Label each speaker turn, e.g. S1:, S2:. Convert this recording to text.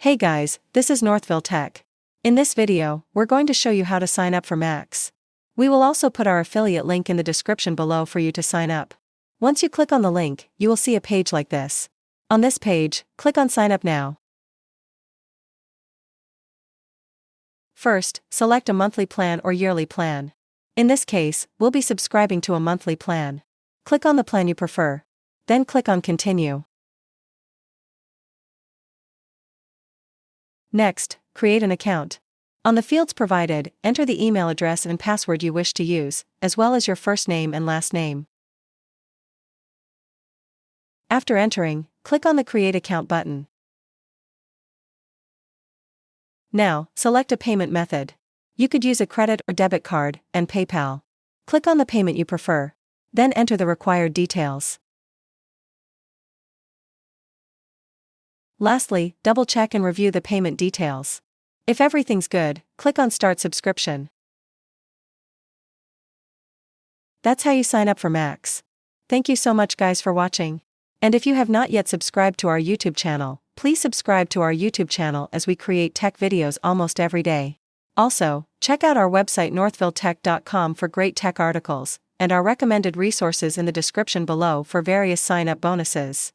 S1: Hey guys, this is Northville Tech. In this video, we're going to show you how to sign up for Max. We will also put our affiliate link in the description below for you to sign up. Once you click on the link, you will see a page like this. On this page, click on Sign Up Now. First, select a monthly plan or yearly plan. In this case, we'll be subscribing to a monthly plan. Click on the plan you prefer. Then click on Continue. Next, create an account. On the fields provided, enter the email address and password you wish to use, as well as your first name and last name. After entering, click on the Create Account button. Now, select a payment method. You could use a credit or debit card and PayPal. Click on the payment you prefer. Then enter the required details. Lastly, double-check and review the payment details. If everything's good, click on Start Subscription. That's how you sign up for Max. Thank you so much guys for watching. And if you have not yet subscribed to our YouTube channel, please subscribe to our YouTube channel as we create tech videos almost every day. Also, check out our website northvilletech.com for great tech articles, and our recommended resources in the description below for various sign-up bonuses.